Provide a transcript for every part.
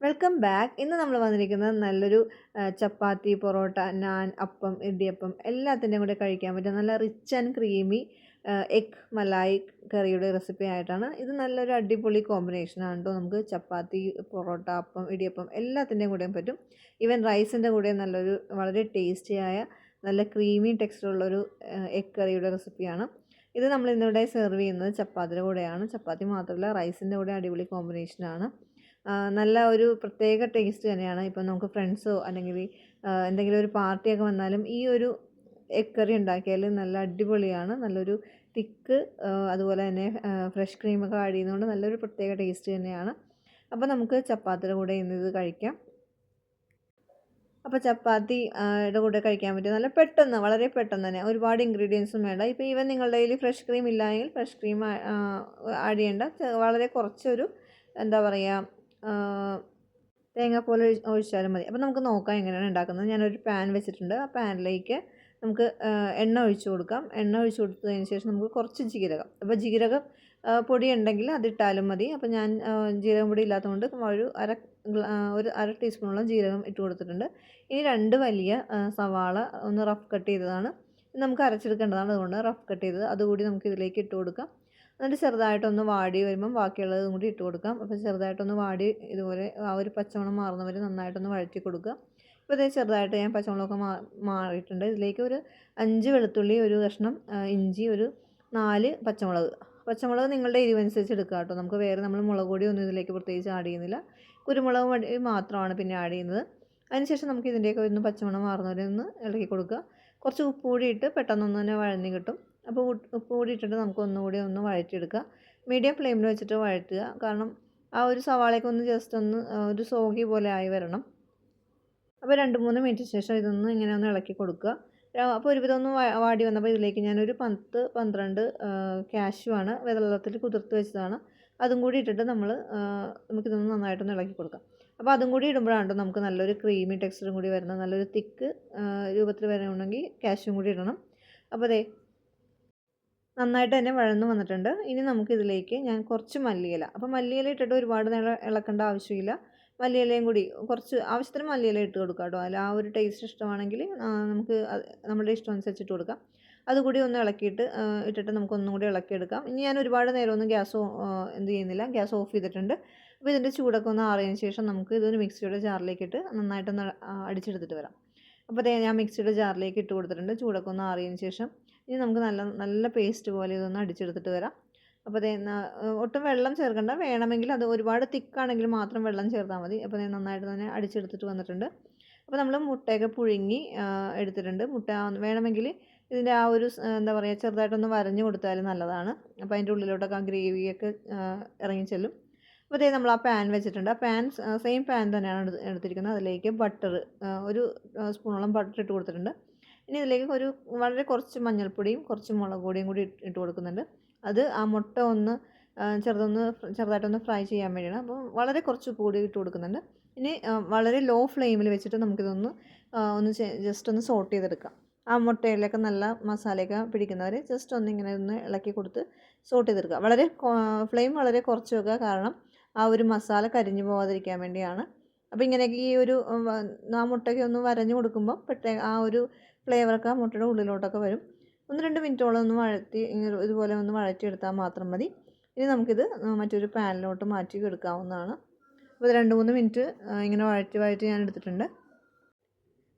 Welcome back. ഇന്ന് നമ്മൾ വന്നിരിക്കുന്നത് നല്ലൊരു ചപ്പാത്തി, പൊറോട്ട, നാൻ, അപ്പം, ഇടിയപ്പം എല്ലാത്തിൻ്റെയും കൂടെ കഴിക്കാൻ പറ്റും നല്ല rich and creamy egg malai കറിയുടെ റെസിപ്പി ആയിട്ടാണ്. ഇത് നല്ലൊരു അടിപൊളി കോമ്പിനേഷനാണ് കേട്ടോ. നമുക്ക് ചപ്പാത്തി, പൊറോട്ട, അപ്പം, ഇടിയപ്പം എല്ലാത്തിൻ്റെയും കൂടെയും പറ്റും. ഈവൻ റൈസിൻ്റെ കൂടെ നല്ലൊരു വളരെ ടേസ്റ്റിയായ നല്ല ക്രീമി ടെക്സ്ചറുള്ളൊരു എഗ് കറിയുടെ റെസിപ്പിയാണ്. ഇത് നമ്മൾ ഇന്നിവിടെ സെർവ് ചെയ്യുന്നത് ചപ്പാത്തിയുടെ കൂടെയാണ്. ചപ്പാത്തി മാത്രമല്ല, റൈസിൻ്റെ കൂടെ അടിപൊളി കോമ്പിനേഷനാണ്. നല്ല ഒരു പ്രത്യേക ടേസ്റ്റ് തന്നെയാണ്. ഇപ്പം നമുക്ക് ഫ്രണ്ട്സോ അല്ലെങ്കിൽ എന്തെങ്കിലും ഒരു പാർട്ടിയൊക്കെ വന്നാലും ഈ ഒരു എഗ് കറി ഉണ്ടാക്കിയാൽ നല്ല അടിപൊളിയാണ്. നല്ലൊരു തിക്ക്, അതുപോലെ തന്നെ ഫ്രഷ് ക്രീമൊക്കെ ആഡ് ചെയ്യുന്നതുകൊണ്ട് നല്ലൊരു പ്രത്യേക ടേസ്റ്റ് തന്നെയാണ്. അപ്പോൾ നമുക്ക് ചപ്പാത്തിയുടെ കൂടെ ഇന്നിത് കഴിക്കാം. അപ്പോൾ ചപ്പാത്തിയുടെ കൂടെ കഴിക്കാൻ പറ്റും നല്ല പെട്ടെന്ന്, വളരെ പെട്ടെന്ന് തന്നെ, ഒരുപാട് ഇൻഗ്രീഡിയൻസും വേണ്ട. ഇപ്പോൾ ഈവൻ നിങ്ങളുടെ കയ്യിൽ ഫ്രഷ് ക്രീം ഇല്ലെങ്കിൽ ഫ്രഷ് ക്രീം ആഡ് ചെയ്യേണ്ട. വളരെ കുറച്ചൊരു എന്താ പറയുക, തേങ്ങാപ്പാൽ ഒഴിച്ചാലും മതി. അപ്പോൾ നമുക്ക് നോക്കാം എങ്ങനെയാണ് ഉണ്ടാക്കുന്നത്. ഞാനൊരു പാൻ വെച്ചിട്ടുണ്ട്. ആ പാനിലേക്ക് നമുക്ക് എണ്ണ ഒഴിച്ചു കൊടുക്കാം. എണ്ണ ഒഴിച്ചു കൊടുത്തതിന് ശേഷം നമുക്ക് കുറച്ച് ജീരകം, അപ്പോൾ ജീരകം പൊടി ഉണ്ടെങ്കിൽ അതിട്ടാലും മതി. അപ്പോൾ ഞാൻ ജീരകം പൊടി ഇല്ലാത്തതുകൊണ്ട് ഒരു അര ടീസ്പൂണോളം ജീരകം ഇട്ട് കൊടുത്തിട്ടുണ്ട്. ഇനി 2 വലിയ സവാള ഒന്ന് റഫ് കട്ട് ചെയ്തതാണ്. നമുക്ക് അരച്ചെടുക്കേണ്ടതാണ്, അതുകൊണ്ട് റഫ് കട്ട് ചെയ്തത് അതുകൂടി നമുക്ക് ഇതിലേക്ക് ഇട്ട് കൊടുക്കാം. എന്നിട്ട് ചെറുതായിട്ടൊന്ന് വാടി വരുമ്പം ബാക്കിയുള്ളതും കൂടി ഇട്ട് കൊടുക്കാം. അപ്പോൾ ചെറുതായിട്ടൊന്ന് വാടി ഇതുപോലെ ആ ഒരു പച്ചമണം മാറുന്നവരെ നന്നായിട്ടൊന്ന് വഴറ്റി കൊടുക്കുക. ഇപ്പോൾ ഇതേ ചെറുതായിട്ട് ഞാൻ പച്ചമുളകൊക്കെ മാറിയിട്ടുണ്ട്. ഇതിലേക്ക് ഒരു 5 വെളുത്തുള്ളി, ഒരു കഷ്ണം ഇഞ്ചി, ഒരു 4 പച്ചമുളക് നിങ്ങളുടെ എരിവനുസരിച്ച് എടുക്കുക കേട്ടോ. നമുക്ക് വേറെ നമ്മൾ മുളക് പൊടിയൊന്നും ഇതിലേക്ക് പ്രത്യേകിച്ച് ആഡ് ചെയ്യുന്നില്ല. കുരുമുളക് പൊടി മാത്രമാണ് പിന്നെ ആഡ് ചെയ്യുന്നത്. അതിനുശേഷം നമുക്ക് ഇതിൻ്റെയൊക്കെ ഒന്ന് പച്ചമണം മാറുന്നവരെ ഒന്ന് ഇളക്കി കൊടുക്കുക. കുറച്ച് ഉപ്പ് കൂടി ഇട്ട് പെട്ടെന്നൊന്ന് തന്നെ വഴഞ്ഞ് കിട്ടും. അപ്പോൾ ഉപ്പ് കൂടി ഇട്ടിട്ട് നമുക്ക് ഒന്നുകൂടി ഒന്ന് വഴറ്റിയെടുക്കുക. മീഡിയം ഫ്ലെയിമിൽ വെച്ചിട്ട് വഴറ്റുക. കാരണം ആ ഒരു സവാളയൊക്കെ ഒന്ന് ജസ്റ്റ് ഒന്ന് ഒരു സോഗി പോലെ ആയി വരണം. അപ്പോൾ 2-3 മിനിറ്റ് ശേഷം ഇതൊന്ന് ഇങ്ങനെ ഒന്ന് ഇളക്കി കൊടുക്കുക. അപ്പോൾ ഒരുവിധം ഒന്ന് വാടി വന്നപ്പോൾ ഇതിലേക്ക് ഞാനൊരു 10-12 കാഷ്യൂ ആണ് വെള്ളത്തിൽ കുതിർത്ത് വെച്ചതാണ്. അതും കൂടി ഇട്ടിട്ട് നമുക്കിതൊന്ന് നന്നായിട്ടൊന്ന് ഇളക്കി കൊടുക്കാം. അപ്പോൾ അതും കൂടി ഇടുമ്പോഴാണ് നമുക്ക് നല്ലൊരു ക്രീമി ടെക്സ്ചറും കൂടി വരുന്നത്. നല്ലൊരു തിക്ക് രൂപത്തിൽ വരണമെങ്കിൽ കാഷ്യൂം കൂടി ഇടണം. അപ്പോൾ അതെ നന്നായിട്ട് തന്നെ വഴന്നു വന്നിട്ടുണ്ട്. ഇനി നമുക്കിതിലേക്ക് ഞാൻ കുറച്ച് മല്ലിയില, അപ്പോൾ മല്ലിയില ഇട്ടിട്ട് ഒരുപാട് നേരം ഇളക്കേണ്ട ആവശ്യമില്ല. മല്ലിയിലയും കൂടി കുറച്ച് ആവശ്യത്തിന് മല്ലിയില ഇട്ട് കൊടുക്കാം കേട്ടോ. അതിൽ ആ ഒരു ടേസ്റ്റ് ഇഷ്ടമാണെങ്കിൽ നമുക്ക് നമ്മുടെ ഇഷ്ടം അനുസരിച്ച് ഇട്ട് കൊടുക്കാം. അതുകൂടി ഒന്ന് ഇളക്കിയിട്ട് ഇട്ടിട്ട് നമുക്കൊന്നും കൂടി ഇളക്കിയെടുക്കാം. ഇനി ഞാൻ ഒരുപാട് നേരമൊന്നും എന്ത് ചെയ്യുന്നില്ല, ഗ്യാസ് ഓഫ് ചെയ്തിട്ടുണ്ട്. അപ്പോൾ ഇതിൻ്റെ ചൂടൊക്കെ ഒന്ന് ആറിയതിന് ശേഷം നമുക്ക് ഇതൊരു മിക്സിയുടെ ജാറിലേക്ക് ഇട്ട് നന്നായിട്ടൊന്ന് അടിച്ചെടുത്തിട്ട് വരാം. അപ്പോൾ ഞാൻ മിക്സിയുടെ ജാറിലേക്ക് ഇട്ട് കൊടുത്തിട്ടുണ്ട്. ചൂടൊക്കെ ഒന്ന് ആറിയതിന് ശേഷം ഇനി നമുക്ക് നല്ല പേസ്റ്റ് പോലെ ഇതൊന്ന് അടിച്ചെടുത്തിട്ട് വരാം. അപ്പോൾ ഒട്ടും വെള്ളം ചേർക്കണ്ട. വേണമെങ്കിൽ അത് ഒരുപാട് തിക്കാണെങ്കിൽ മാത്രം വെള്ളം ചേർത്താൽ മതി. അപ്പോൾ നന്നായിട്ട് തന്നെ അടിച്ചെടുത്തിട്ട് വന്നിട്ടുണ്ട്. അപ്പോൾ നമ്മൾ മുട്ടയൊക്കെ പുഴുങ്ങി എടുത്തിട്ടുണ്ട്. മുട്ട വേണമെങ്കിൽ ഇതിൻ്റെ ആ ഒരു എന്താ പറയുക, ചെറുതായിട്ടൊന്ന് വരഞ്ഞു കൊടുത്താലും നല്ലതാണ്. അപ്പോൾ അതിൻ്റെ ഉള്ളിലോട്ടൊക്കെ ആ ഗ്രേവിയൊക്കെ ഇറങ്ങി ചെല്ലും. അപ്പോൾ നമ്മൾ ആ പാൻ വെച്ചിട്ടുണ്ട്. ആ പാൻ സെയിം പാൻ തന്നെയാണ് എടുത്തിരിക്കുന്നത്. അതിലേക്ക് ബട്ടർ ഒരു സ്പൂണോളം ബട്ടർ ഇട്ട് കൊടുത്തിട്ടുണ്ട്. ഇനി ഇതിലേക്ക് വളരെ കുറച്ച് മഞ്ഞൾപ്പൊടിയും കുറച്ച് മുളക് പൊടിയും കൂടി ഇട്ട് കൊടുക്കുന്നുണ്ട്. അത് ആ മുട്ട ഒന്ന് ചെറുതായിട്ടൊന്ന് ഫ്രൈ ചെയ്യാൻ വേണ്ടിയാണ്. അപ്പോൾ വളരെ കുറച്ച് ഉപ്പ് കൂടി ഇട്ട് കൊടുക്കുന്നുണ്ട്. ഇനി വളരെ ലോ ഫ്ലെയിമിൽ വെച്ചിട്ട് നമുക്കിതൊന്ന് ജസ്റ്റ് ഒന്ന് സോട്ട് ചെയ്തെടുക്കാം. ആ മുട്ടയിലൊക്കെ നല്ല മസാലയൊക്കെ പിടിക്കുന്നവരെ ജസ്റ്റ് ഇങ്ങനെ ഒന്ന് ഇളക്കി കൊടുത്ത് സോട്ട് ചെയ്തെടുക്കുക. ഫ്ലെയിം വളരെ കുറച്ച് വെക്കുക, കാരണം ആ ഒരു മസാല കരിഞ്ഞു പോകാതിരിക്കാൻ വേണ്ടിയാണ്. അപ്പോൾ ഇങ്ങനെയൊക്കെ ഈ ഒരു ആ മുട്ടയ്ക്ക് ഒന്ന് വരഞ്ഞു കൊടുക്കുമ്പോൾ ആ ഒരു ഫ്ലേവറൊക്കെ ആ മുട്ടയുടെ ഉള്ളിലോട്ടൊക്കെ വരും. 1-2 മിനിറ്റോളം ഒന്ന് ഇതുപോലെ ഒന്ന് വഴറ്റിയെടുത്താൽ മാത്രം മതി. ഇനി നമുക്കിത് മറ്റൊരു പാനിലോട്ട് മാറ്റി എടുക്കാവുന്നതാണ്. അപ്പോൾ 2-3 മിനിറ്റ് ഇങ്ങനെ വഴറ്റി ഞാൻ എടുത്തിട്ടുണ്ട്.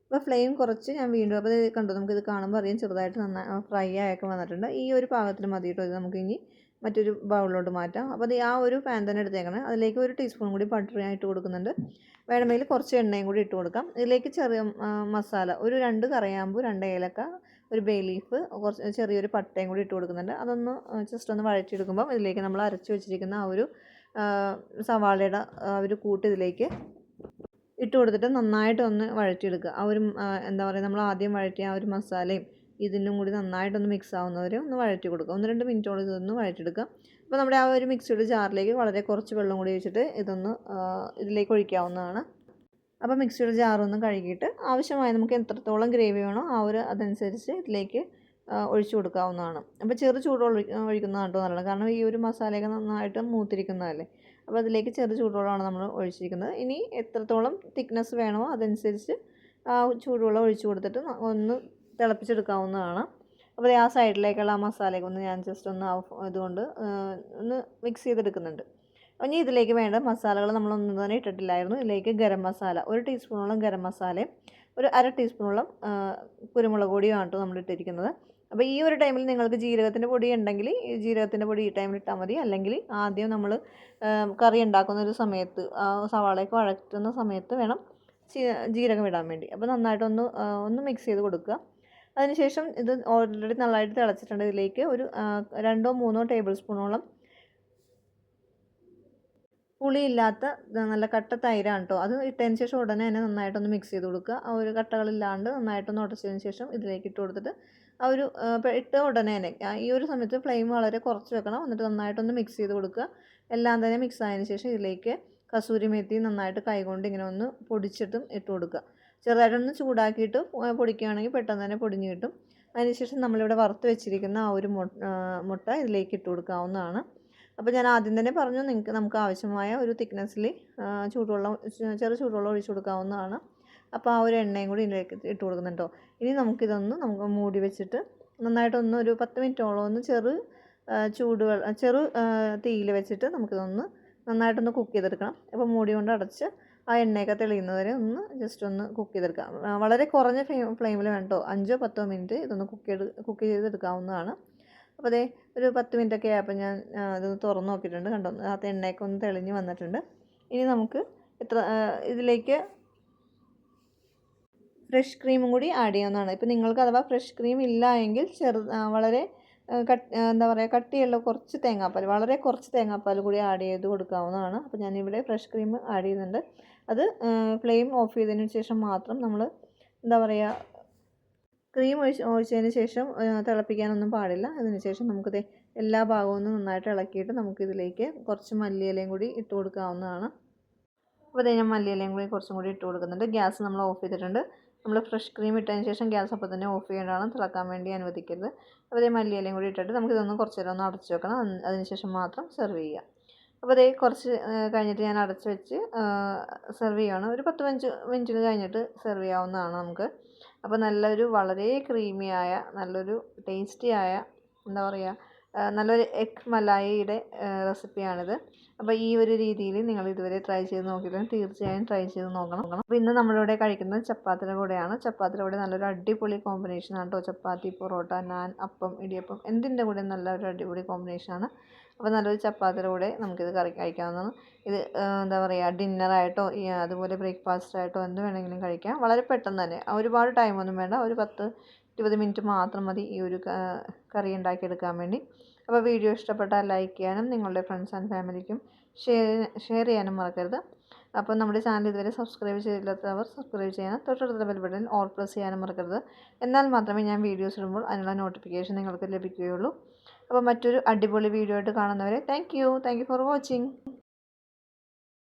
അപ്പോൾ ഫ്ലെയിം കുറച്ച് ഞാൻ വീണ്ടും, അപ്പോൾ ഇത് കണ്ടു, നമുക്കിത് കാണുമ്പോൾ അറിയാം ചെറുതായിട്ട് നന്നായി ഫ്രൈ ആയൊക്കെ വന്നിട്ടുണ്ട്. ഈ ഒരു പാകത്തിന് മതി കേട്ടോ. ഇത് നമുക്ക് ഇനി മറ്റൊരു ബൗളിലോട്ട് മാറ്റാം. അപ്പോൾ ആ ഒരു പാൻ തന്നെ എടുത്തേക്കണം. അതിലേക്ക് 1 ടീസ്പൂൺ കൂടി ബട്ടർ ഞാൻ ഇട്ട് കൊടുക്കുന്നുണ്ട്. വേണമെങ്കിൽ കുറച്ച് എണ്ണയും കൂടി ഇട്ട് കൊടുക്കാം. ഇതിലേക്ക് ചെറിയ മസാല, ഒരു 2 കറിയാമ്പൂ, 2 ഏലക്ക, ഒരു ബേ ലീഫ്, കുറച്ച് ചെറിയൊരു പട്ടയും കൂടി ഇട്ട് കൊടുക്കുന്നുണ്ട്. അതൊന്ന് ജസ്റ്റ് ഒന്ന് വഴറ്റിയെടുക്കുമ്പം ഇതിലേക്ക് നമ്മൾ അരച്ച് വെച്ചിരിക്കുന്ന ആ ഒരു സവാളയുടെ ഒരു കൂട്ട് ഇതിലേക്ക് ഇട്ട് കൊടുത്തിട്ട് നന്നായിട്ടൊന്ന് വഴറ്റിയെടുക്കുക. ആ ഒരു എന്താ പറയുക, നമ്മൾ ആദ്യം വഴറ്റിയ ആ ഒരു മസാലയും ഇതിനും കൂടി നന്നായിട്ടൊന്ന് മിക്സ് ആവുന്നവരെ ഒന്ന് വഴറ്റി കൊടുക്കുക. 1-2 മിനിറ്റോളം ഇതൊന്ന് വഴറ്റിയെടുക്കുക. അപ്പോൾ നമ്മുടെ ആ ഒരു മിക്സിയുടെ ജാറിലേക്ക് വളരെ കുറച്ച് വെള്ളം കൂടി ഒഴിച്ചിട്ട് ഇതിലേക്ക് ഒഴിക്കാവുന്നതാണ്. അപ്പോൾ മിക്സിയുടെ ജാറൊന്ന് കഴുകിയിട്ട് ആവശ്യമായ നമുക്ക് എത്രത്തോളം ഗ്രേവി വേണോ അതനുസരിച്ച് ഇതിലേക്ക് ഒഴിച്ചു കൊടുക്കാവുന്നതാണ്. അപ്പോൾ ചെറു ചൂട് ഒഴിക്കുന്നതാണ് കേട്ടോ നല്ലത്. കാരണം ഈ ഒരു മസാലയൊക്കെ നന്നായിട്ട് മൂത്തിരിക്കുന്നതല്ലേ. അപ്പോൾ അതിലേക്ക് ചെറു ചൂടുവെള്ളമാണ് നമ്മൾ ഒഴിച്ചിരിക്കുന്നത്. ഇനി എത്രത്തോളം തിക്നെസ് വേണോ അതനുസരിച്ച് ആ ചൂടുവെള്ളം ഒഴിച്ച് കൊടുത്തിട്ട് ഒന്ന് തിളപ്പിച്ചെടുക്കാവുന്നതാണ്. അപ്പോൾ ആ സൈഡിലേക്കുള്ള ആ മസാലയൊക്കെ ഒന്ന് ഞാൻ ജസ്റ്റ് ഒന്ന് ഇതുകൊണ്ട് ഒന്ന് മിക്സ് ചെയ്തെടുക്കുന്നുണ്ട്. ഇനി ഇതിലേക്ക് വേണ്ട മസാലകൾ നമ്മളൊന്നും തന്നെ ഇട്ടിട്ടില്ലായിരുന്നു. ഇതിലേക്ക് ഗരം മസാല 1 ടീസ്പൂണോളം ഗരം മസാലയും ഒരു 1/2 ടീസ്പൂണോളം കുരുമുളക് പൊടിയുമാണ് കേട്ടോ നമ്മൾ ഇട്ടിരിക്കുന്നത്. അപ്പോൾ ഈ ഒരു ടൈമിൽ നിങ്ങൾക്ക് ജീരകത്തിൻ്റെ പൊടി ഉണ്ടെങ്കിൽ ഈ ജീരകത്തിൻ്റെ പൊടി ഈ ടൈമിൽ ഇട്ടാൽ മതി. അല്ലെങ്കിൽ ആദ്യം നമ്മൾ കറി ഉണ്ടാക്കുന്ന ഒരു സമയത്ത് സവാളയൊക്കെ വഴറ്റുന്ന സമയത്ത് വേണം ജീരകം ഇടാൻ വേണ്ടി. അപ്പോൾ നന്നായിട്ടൊന്ന് മിക്സ് ചെയ്ത് കൊടുക്കുക. അതിനുശേഷം ഇത് ഓൾറെഡി നന്നായിട്ട് തിളച്ചിട്ടുണ്ട്. ഇതിലേക്ക് ഒരു 2-3 ടേബിൾ സ്പൂണോളം പുളിയില്ലാത്ത നല്ല കട്ട തൈരാണ് കേട്ടോ. അത് ഇട്ടതിന് ശേഷം ഉടനെ തന്നെ നന്നായിട്ടൊന്ന് മിക്സ് ചെയ്ത് കൊടുക്കുക. ആ ഒരു കട്ടകളില്ലാണ്ട് നന്നായിട്ടൊന്ന് ഉടച്ചതിന് ശേഷം ഇതിലേക്ക് ഇട്ട് കൊടുത്തിട്ട് ആ ഒരു ഇട്ട ഉടനെ തന്നെ ഈ ഒരു സമയത്ത് ഫ്ലെയിം വളരെ കുറച്ച് വെക്കണം. എന്നിട്ട് നന്നായിട്ടൊന്ന് മിക്സ് ചെയ്ത് കൊടുക്കുക. എല്ലാം തന്നെ മിക്സ് ആയതിന് ശേഷം ഇതിലേക്ക് കസൂരി മേത്തി നന്നായിട്ട് കൈകൊണ്ട് ഇങ്ങനെ ഒന്ന് പൊടിച്ചിട്ടും ഇട്ട് കൊടുക്കുക. ചെറുതായിട്ടൊന്ന് ചൂടാക്കിയിട്ട് പൊടിക്കുകയാണെങ്കിൽ പെട്ടെന്ന് തന്നെ പൊടിഞ്ഞ് കിട്ടും. അതിനുശേഷം നമ്മളിവിടെ വറുത്ത് വെച്ചിരിക്കുന്ന ആ ഒരു മുട്ട ഇതിലേക്ക് ഇട്ട് കൊടുക്കാവുന്നതാണ്. അപ്പോൾ ഞാൻ ആദ്യം തന്നെ പറഞ്ഞു നമുക്ക് ആവശ്യമായ ഒരു തിക്നെസ്സിൽ ചെറു ചൂടുവെള്ളം ഒഴിച്ച് കൊടുക്കാവുന്നതാണ്. അപ്പോൾ ആ ഒരു എണ്ണയും കൂടി ഇതിലേക്ക് ഇട്ട് കൊടുക്കുന്നുണ്ടോ. ഇനി നമുക്ക് മൂടി വെച്ചിട്ട് നന്നായിട്ടൊന്ന് ഒരു 10 മിനിറ്റോളം ഒന്ന് ചെറു തീയിൽ വെച്ചിട്ട് നമുക്കിതൊന്ന് നന്നായിട്ടൊന്ന് കുക്ക് ചെയ്തെടുക്കണം. അപ്പോൾ മൂടി കൊണ്ട് അടച്ച് ആ എണ്ണയൊക്കെ തെളിയുന്നവരെ ജസ്റ്റ് ഒന്ന് കുക്ക് ചെയ്തെടുക്കാം. വളരെ കുറഞ്ഞ ഫ്ലെയിമിൽ വേണം കേട്ടോ. 5-10 മിനിറ്റ് ഇതൊന്ന് കുക്ക് ചെയ്തെടുക്കാവുന്നതാണ്. അപ്പോൾ അതേ ഒരു 10 മിനിറ്റൊക്കെ ആയപ്പോൾ ഞാൻ ഇതൊന്ന് തുറന്ന് നോക്കിയിട്ടുണ്ട്. കണ്ടോ, അത് എണ്ണയൊക്കെ ഒന്ന് തെളിഞ്ഞ് വന്നിട്ടുണ്ട്. ഇനി നമുക്ക് ഇതിലേക്ക് ഫ്രഷ് ക്രീമും കൂടി ആഡ് ചെയ്യാവുന്നതാണ്. ഇപ്പോൾ നിങ്ങൾക്ക് അഥവാ ഫ്രഷ് ക്രീം ഇല്ല എങ്കിൽ വളരെ കട്ടിയുള്ള കുറച്ച് തേങ്ങാപ്പാൽ, വളരെ കുറച്ച് തേങ്ങാപ്പാൽ കൂടി ആഡ് ചെയ്ത് കൊടുക്കാവുന്നതാണ്. അപ്പോൾ ഞാനിവിടെ ഫ്രഷ് ക്രീം ആഡ് ചെയ്യുന്നുണ്ട്. അത് ഫ്ലെയിം ഓഫ് ചെയ്തതിന് ശേഷം മാത്രം നമ്മൾ ക്രീം ഒഴിച്ചതിന് ശേഷം തിളപ്പിക്കാനൊന്നും പാടില്ല. അതിനുശേഷം നമുക്കിത് എല്ലാ ഭാഗവും നന്നായിട്ട് ഇളക്കിയിട്ട് നമുക്കിതിലേക്ക് കുറച്ച് മല്ലിയിലയും കൂടി ഇട്ട് കൊടുക്കാവുന്നതാണ്. അപ്പോൾ ഞാൻ മല്ലിയിലയും കൂടി കുറച്ചും കൂടി ഇട്ട് കൊടുക്കുന്നുണ്ട്. ഗ്യാസ് നമ്മൾ ഓഫ് ചെയ്തിട്ടുണ്ട്. നമ്മൾ ഫ്രഷ് ക്രീം ഇട്ടതിന് ശേഷം ഗ്യാസ് അപ്പോൾ തന്നെ ഓഫ് ചെയ്യേണ്ടതാണ്. തിളക്കാൻ വേണ്ടി അനുവദിക്കരുത്. അപ്പോൾ മല്ലിയിലയും കൂടി ഇട്ടിട്ട് നമുക്കിതൊന്ന് കുറച്ച് നേരം ഒന്ന് അടച്ച് വെക്കണം. അതിനുശേഷം മാത്രം സെർവ് ചെയ്യുക. അപ്പോൾ കുറച്ച് കഴിഞ്ഞിട്ട് ഞാൻ അടച്ച് വെച്ച് സെർവ് ചെയ്യുകയാണ്. ഒരു 10-15 മിനിറ്റ് കഴിഞ്ഞിട്ട് സെർവ് ചെയ്യാവുന്നതാണ് നമുക്ക്. അപ്പോൾ നല്ലൊരു വളരെ ക്രീമിയായ നല്ലൊരു ടേസ്റ്റിയായ നല്ലൊരു എഗ് മലായിയുടെ റെസിപ്പിയാണിത്. അപ്പോൾ ഈ ഒരു രീതിയിൽ നിങ്ങൾ ഇതുവരെ ട്രൈ ചെയ്ത് നോക്കിയില്ലെങ്കിൽ തീർച്ചയായും ട്രൈ ചെയ്ത് നോക്കണം. അപ്പോൾ ഇന്ന് നമ്മളിവിടെ കഴിക്കുന്നത് ചപ്പാത്തിയുടെ കൂടെയാണ്. ചപ്പാത്തിയുടെ കൂടെ നല്ലൊരു അടിപൊളി കോമ്പിനേഷനാണ് കേട്ടോ. ചപ്പാത്തി, പൊറോട്ട, നാൻ, അപ്പം, ഇടിയപ്പം എന്തിൻ്റെ കൂടെ നല്ലൊരു അടിപൊളി കോമ്പിനേഷനാണ്. അപ്പോൾ നല്ലൊരു ചപ്പാത്തിയുടെ കൂടെ നമുക്കിത് കഴിക്കാവുന്നതാണ്. ഇത് ഡിന്നറായിട്ടോ അതുപോലെ ബ്രേക്ക്ഫാസ്റ്റായിട്ടോ എന്ത് വേണമെങ്കിലും കഴിക്കാം. വളരെ പെട്ടെന്ന് തന്നെ, ഒരുപാട് ടൈമൊന്നും വേണ്ട. ഒരു 10-20 മിനിറ്റ് മാത്രം മതി ഈ ഒരു കറി ഉണ്ടാക്കിയെടുക്കാൻ വേണ്ടി. അപ്പോൾ വീഡിയോ ഇഷ്ടപ്പെട്ടാൽ ലൈക്ക് ചെയ്യാനും നിങ്ങളുടെ ഫ്രണ്ട്സ് ആൻഡ് ഫാമിലിക്കും ഷെയർ ചെയ്യാനും മറക്കരുത്. അപ്പോൾ നമ്മുടെ ചാനൽ ഇതുവരെ സബ്സ്ക്രൈബ് ചെയ്തില്ലാത്തവർ സബ്സ്ക്രൈബ് ചെയ്യാനും തൊട്ടടുത്ത ബെൽ ബട്ടൺ ഓൾ പ്രസ് ചെയ്യാനും മറക്കരുത്. എന്നാൽ മാത്രമേ ഞാൻ വീഡിയോസ് ഇടുമ്പോൾ അതിനുള്ള നോട്ടിഫിക്കേഷൻ നിങ്ങൾക്ക് ലഭിക്കുകയുള്ളൂ. അപ്പോൾ മറ്റൊരു അടിപൊളി വീഡിയോ ആയിട്ട് കാണുന്നവരെ താങ്ക് യു ഫോർ വാച്ചിങ്.